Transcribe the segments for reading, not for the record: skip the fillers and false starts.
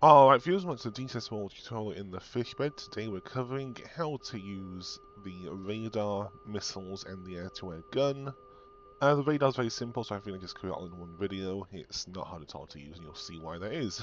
Alright, viewers, welcome to the detailed small tutorial in the fish bed. Today we're covering how to use the radar, missiles, and the air-to-air gun. The radar is very simple, so I think I just cover it all in one video. It's not hard at all to use, and you'll see why that is.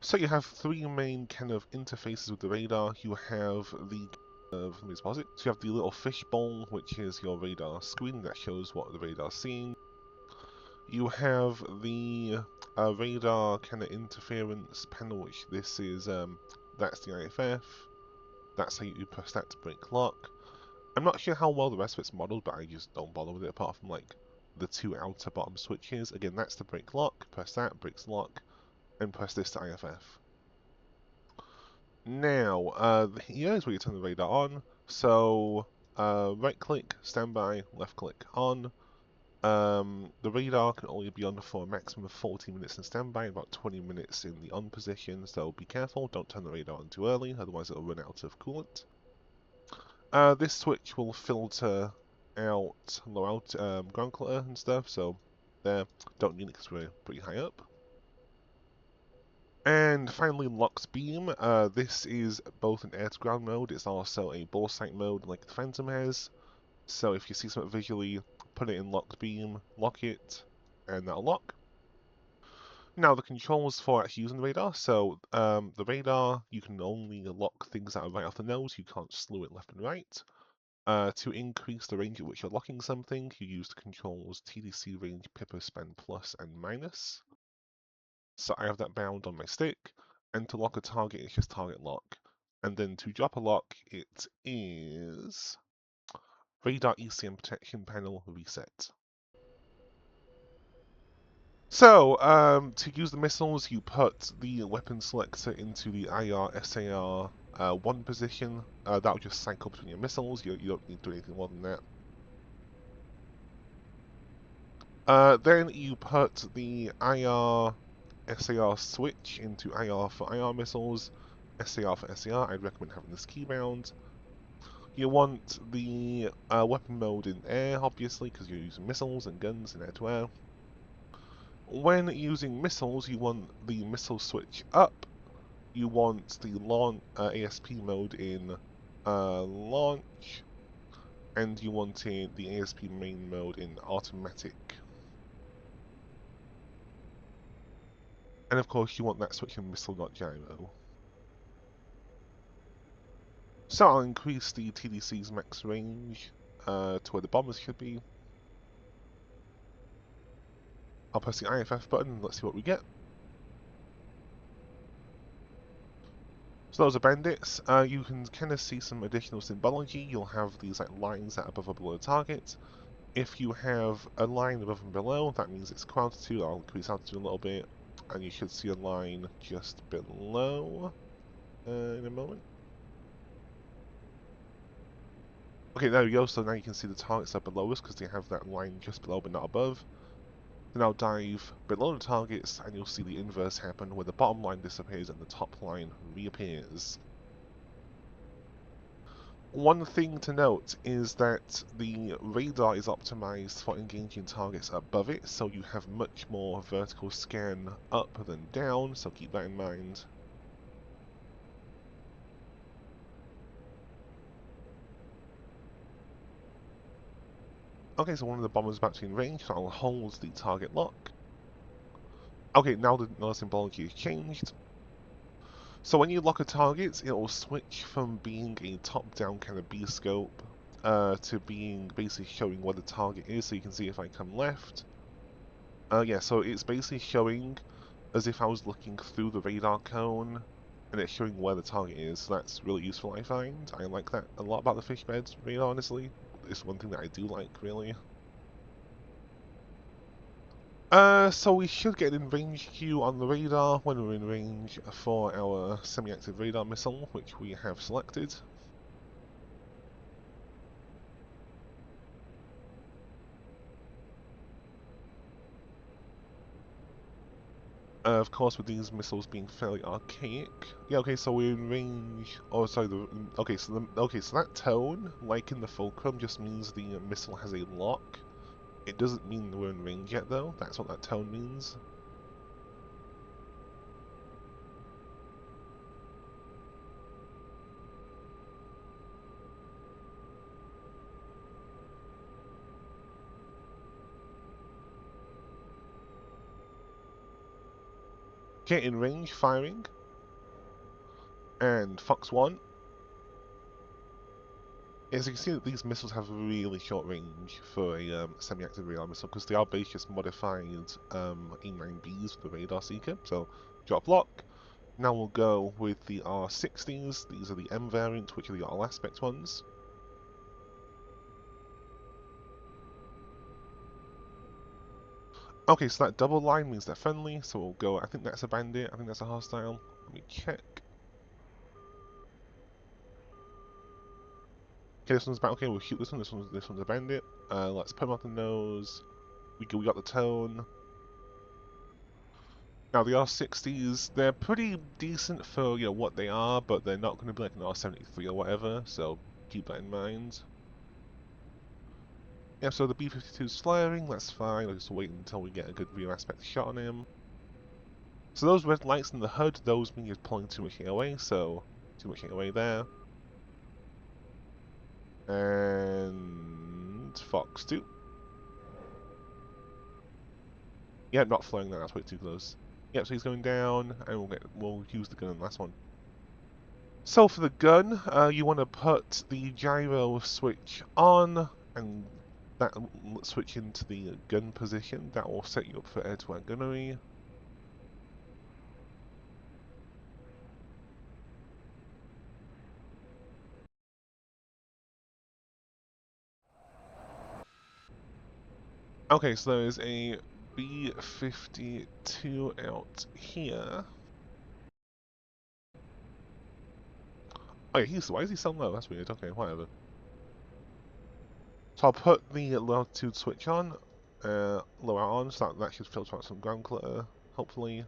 So you have three main kind of interfaces with the radar. You have the let me pause it. So you have the little fishbowl, which is your radar screen that shows what the radar is seeing. You have the radar kind of interference panel, which this is, that's the IFF. That's how you press that to break lock. I'm not sure how well the rest of it's modeled, but I just don't bother with it apart from like the two outer bottom switches. Again, that's the break lock. Press that, breaks lock, and press this to IFF. Now, here is where you turn the radar on. So, right click, standby, left click on. The radar can only be on for a maximum of 40 minutes in standby and about 20 minutes in the on position, so be careful, don't turn the radar on too early, otherwise it'll run out of coolant. This switch will filter out low ground clutter and stuff, so there, don't need it because we're pretty high up. And finally, Locked Beam. This is both an air-to-ground mode, it's also a bullseye mode like the Phantom has. So if you see something visually, put it in Locked Beam, lock it, and that'll lock. Now the controls for actually using the radar. So the radar, you can only lock things that are right off the nose. You can't slew it left and right. To increase the range at which you're locking something, you use the controls TDC range, pipper span plus and minus. So I have that bound on my stick. And to lock a target, it's just target lock. And then to drop a lock, it is radar ECM protection panel reset. So, to use the missiles, you put the weapon selector into the IR SAR 1 position. That will just cycle between your missiles. You don't need to do anything more than that. Then you put the IR SAR switch into IR for IR missiles, SAR for SAR. I'd recommend having this key bound. You want the weapon mode in air, obviously, because you're using missiles and guns in air-to-air. When using missiles, you want the missile switch up. You want the launch ASP mode in launch, and you want the ASP main mode in automatic. And of course, you want that switch in missile.gyro. So I'll increase the TDC's max range to where the bombers should be. I'll press the IFF button and let's see what we get. So those are bandits. You can kind of see some additional symbology. You'll have these like lines that are above or below the target. If you have a line above and below, that means it's altitude. I'll increase altitude a little bit, and you should see a line just below in a moment. Okay, there we go. So now you can see the targets are below us because they have that line just below but not above. Then I'll dive below the targets, and you'll see the inverse happen, where the bottom line disappears and the top line reappears. One thing to note is that the radar is optimized for engaging targets above it, so you have much more vertical scan up than down, so keep that in mind. Okay, so one of the bombers is about to be in range, so I'll hold the target lock. Okay, now the symbology has changed. So when you lock a target, it will switch from being a top-down kind of B-scope to being basically showing where the target is. So you can see if I come left. Yeah, so it's basically showing as if I was looking through the radar cone, and it's showing where the target is. So that's really useful, I find. I like that a lot about the fish beds radar, honestly. It's one thing that I do like, really. So we should get in range queue on the radar when we're in range for our semi-active radar missile, which we have selected. Of course, with these missiles being fairly archaic. Yeah, okay, so we're in range. Oh, sorry. Okay, so that tone, like in the fulcrum, just means the missile has a lock. It doesn't mean we're in range yet, though. That's what that tone means. Get in range, firing. And Fox 1. As you can see, these missiles have really short range for a semi-active radar missile because they are based modified MiG-21Bis for the radar seeker. So, drop lock. Now we'll go with the R60s. These are the M variant, which are the all aspect ones. Okay, so that double line means they're friendly, so we'll go, I think that's a bandit, I think that's a hostile. Let me check. Okay, this one's okay, we'll shoot this one, this one's a bandit. Let's put him off the nose. We got the tone. Now the R60s, they're pretty decent for what they are, but they're not going to be like an R73 or whatever, so keep that in mind. Yeah, so the B-52's flaring, that's fine, I'll just wait until we get a good rear aspect shot on him. So those red lights in the hood, those mean you're pulling too much away, so too much away there. And Fox 2. Yep, not flaring that, that's way too close. Yep, so he's going down, and we'll use the gun on the last one. So for the gun, you want to put the gyro switch on, and that switch into the gun position. That will set you up for air-to-air gunnery. Okay, so there is a B-52 out here. Oh yeah, why is he so low? That's weird. Okay, whatever. So I'll put the altitude switch on, lower on, so that should filter out some ground clutter, hopefully.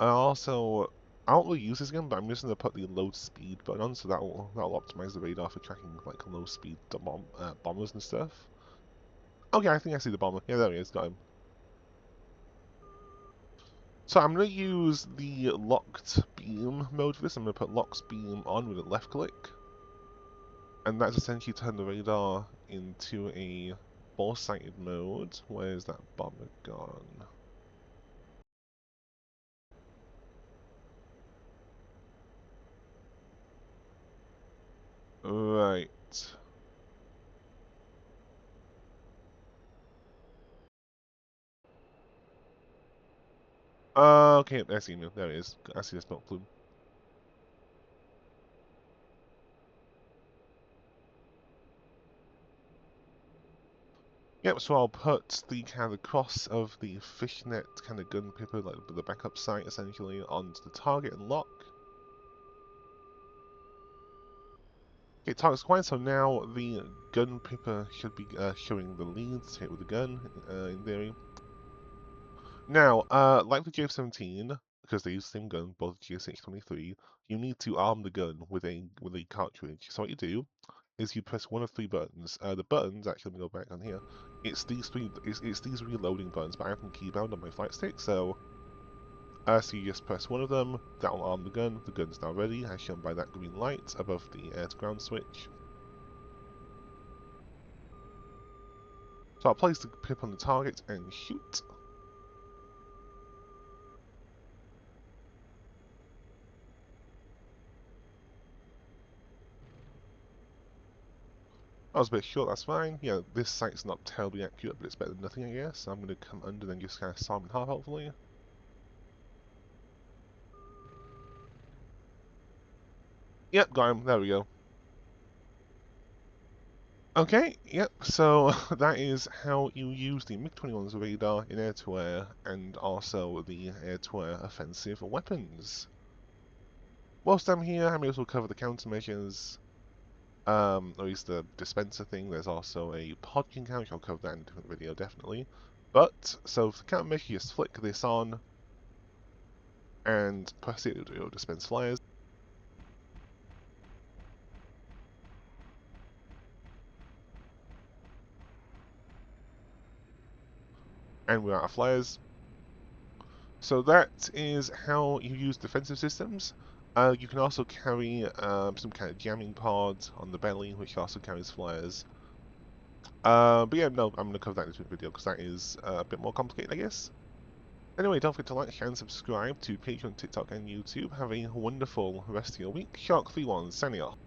Also, I don't really use this again, but I'm just going to put the low speed button on, so that'll optimize the radar for tracking like low speed bombers and stuff. Okay, I think I see the bomber. Yeah, there he is, got him. So I'm going to use the locked beam mode for this. I'm going to put locked beam on with a left click. And that's essentially turn the radar into a ball-sighted mode. Where's that bomber gone? Right. Okay, I see him. There he is. I see the smoke plume. Yep, so I'll put the kind of cross of the fishnet kind of gun pipper, like the backup sight essentially, onto the target and lock. Okay, target's quiet, so now the gun pipper should be showing the lead to hit with the gun, in theory. Now, like the J17, because they use the same gun, both GSH-23, you need to arm the gun with a cartridge. So what you do is you press one of three buttons. The buttons, actually, let me go back on here. It's these reloading buttons, but I have them keybound on my flight stick, so you just press one of them, that will arm the gun. The gun's now ready, as shown by that green light above the air-to-ground switch. So I'll place the pip on the target and shoot. I was a bit short, that's fine. Yeah, this sight's not terribly accurate, but it's better than nothing, I guess. So I'm going to come under and just kind of saw him in half, hopefully. Yep, got him. There we go. Okay, yep, so that is how you use the MiG-21's radar in air-to-air and also the air-to-air offensive weapons. Whilst I'm here, I may as well cover the countermeasures. At least the dispenser thing. There's also a podkin couch. I'll cover that in a different video, definitely. But, so for the countermeasure, you just flick this on and press it, it'll dispense flares. And we're out of flares. So that is how you use defensive systems. You can also carry some kind of jamming pod on the belly, which also carries flares. But yeah, no, I'm going to cover that in this video because that is a bit more complicated, I guess. Anyway, don't forget to like, share, and subscribe to Patreon, TikTok, and YouTube. Have a wonderful rest of your week. Shark31, signing off.